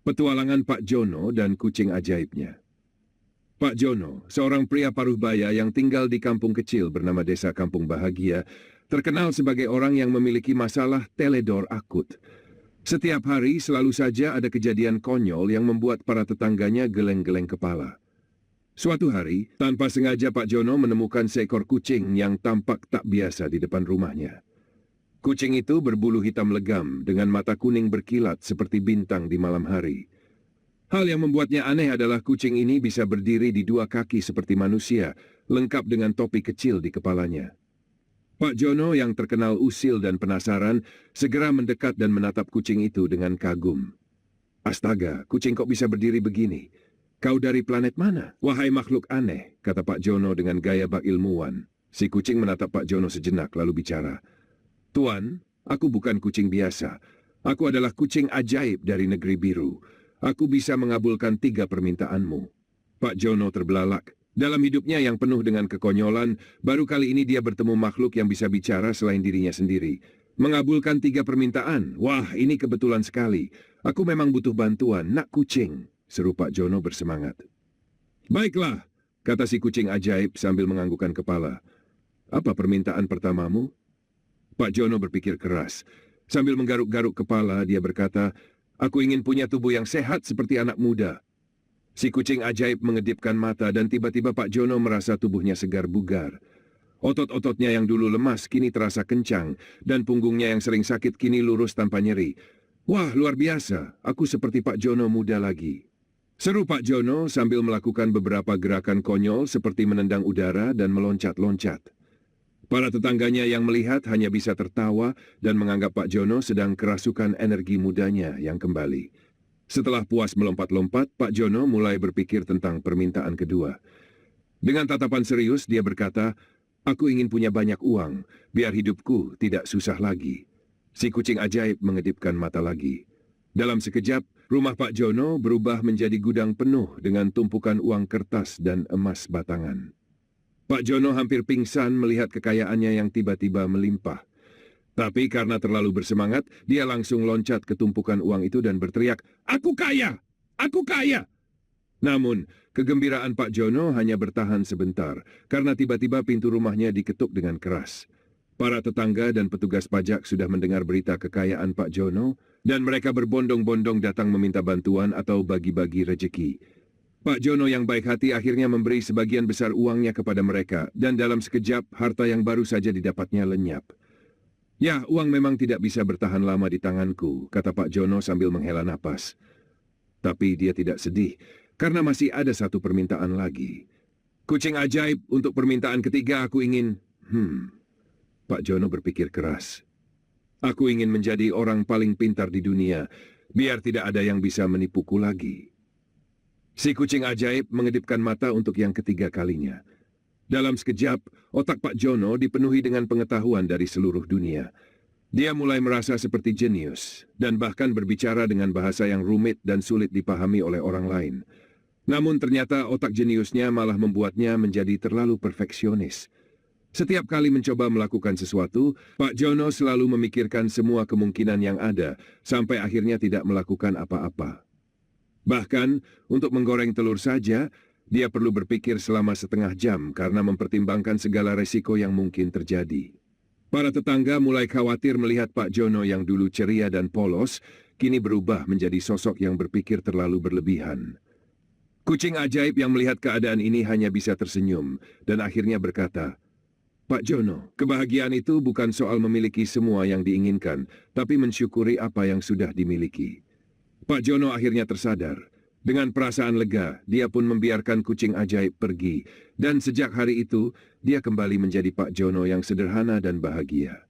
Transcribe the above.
Petualangan Pak Jono dan kucing ajaibnya. Pak Jono, seorang pria paruh baya yang tinggal di kampung kecil bernama Desa Kampung Bahagia, terkenal sebagai orang yang memiliki masalah teledor akut. Setiap hari selalu saja ada kejadian konyol yang membuat para tetangganya geleng-geleng kepala. Suatu hari, tanpa sengaja Pak Jono menemukan seekor kucing yang tampak tak biasa di depan rumahnya. Kucing itu berbulu hitam legam dengan mata kuning berkilat seperti bintang di malam hari. Hal yang membuatnya aneh adalah kucing ini bisa berdiri di dua kaki seperti manusia, lengkap dengan topi kecil di kepalanya. Pak Jono yang terkenal usil dan penasaran, segera mendekat dan menatap kucing itu dengan kagum. Astaga, kucing kok bisa berdiri begini? Kau dari planet mana? Wahai makhluk aneh, kata Pak Jono dengan gaya bak ilmuwan. Si kucing menatap Pak Jono sejenak lalu bicara. Tuan, aku bukan kucing biasa. Aku adalah kucing ajaib dari negeri biru. Aku bisa mengabulkan 3 permintaanmu. Pak Jono terbelalak. Dalam hidupnya yang penuh dengan kekonyolan, baru kali ini dia bertemu makhluk yang bisa bicara selain dirinya sendiri. Mengabulkan 3 permintaan. Wah, ini kebetulan sekali. Aku memang butuh bantuan, nak kucing, seru Pak Jono bersemangat. Baiklah, kata si kucing ajaib sambil menganggukkan kepala. Apa permintaan pertamamu? Pak Jono berpikir keras. Sambil menggaruk-garuk kepala, dia berkata, aku ingin punya tubuh yang sehat seperti anak muda. Si kucing ajaib mengedipkan mata dan tiba-tiba Pak Jono merasa tubuhnya segar bugar. Otot-ototnya yang dulu lemas kini terasa kencang dan punggungnya yang sering sakit kini lurus tanpa nyeri. Wah, luar biasa. Aku seperti Pak Jono muda lagi. Seru Pak Jono sambil melakukan beberapa gerakan konyol seperti menendang udara dan meloncat-loncat. Para tetangganya yang melihat hanya bisa tertawa dan menganggap Pak Jono sedang kerasukan energi mudanya yang kembali. Setelah puas melompat-lompat, Pak Jono mulai berpikir tentang permintaan kedua. Dengan tatapan serius, dia berkata, aku ingin punya banyak uang, biar hidupku tidak susah lagi. Si kucing ajaib mengedipkan mata lagi. Dalam sekejap, rumah Pak Jono berubah menjadi gudang penuh dengan tumpukan uang kertas dan emas batangan. Pak Jono hampir pingsan melihat kekayaannya yang tiba-tiba melimpah. Tapi karena terlalu bersemangat, dia langsung loncat ke tumpukan uang itu dan berteriak, aku kaya! Aku kaya! Namun, kegembiraan Pak Jono hanya bertahan sebentar, karena tiba-tiba pintu rumahnya diketuk dengan keras. Para tetangga dan petugas pajak sudah mendengar berita kekayaan Pak Jono, dan mereka berbondong-bondong datang meminta bantuan atau bagi-bagi rejeki. Pak Jono yang baik hati akhirnya memberi sebagian besar uangnya kepada mereka, dan dalam sekejap harta yang baru saja didapatnya lenyap. Ya, uang memang tidak bisa bertahan lama di tanganku, kata Pak Jono sambil menghela napas. Tapi dia tidak sedih, karena masih ada satu permintaan lagi. Kucing ajaib, untuk permintaan ketiga aku ingin... Pak Jono berpikir keras. Aku ingin menjadi orang paling pintar di dunia, biar tidak ada yang bisa menipuku lagi. Si kucing ajaib mengedipkan mata untuk yang ketiga kalinya. Dalam sekejap, otak Pak Jono dipenuhi dengan pengetahuan dari seluruh dunia. Dia mulai merasa seperti jenius, dan bahkan berbicara dengan bahasa yang rumit dan sulit dipahami oleh orang lain. Namun ternyata otak jeniusnya malah membuatnya menjadi terlalu perfeksionis. Setiap kali mencoba melakukan sesuatu, Pak Jono selalu memikirkan semua kemungkinan yang ada, sampai akhirnya tidak melakukan apa-apa. Bahkan, untuk menggoreng telur saja, dia perlu berpikir selama setengah jam karena mempertimbangkan segala resiko yang mungkin terjadi. Para tetangga mulai khawatir melihat Pak Jono yang dulu ceria dan polos, kini berubah menjadi sosok yang berpikir terlalu berlebihan. Kucing ajaib yang melihat keadaan ini hanya bisa tersenyum, dan akhirnya berkata, Pak Jono, kebahagiaan itu bukan soal memiliki semua yang diinginkan, tapi mensyukuri apa yang sudah dimiliki. Pak Jono akhirnya tersadar. Dengan perasaan lega, dia pun membiarkan kucing ajaib pergi. Dan sejak hari itu, dia kembali menjadi Pak Jono yang sederhana dan bahagia.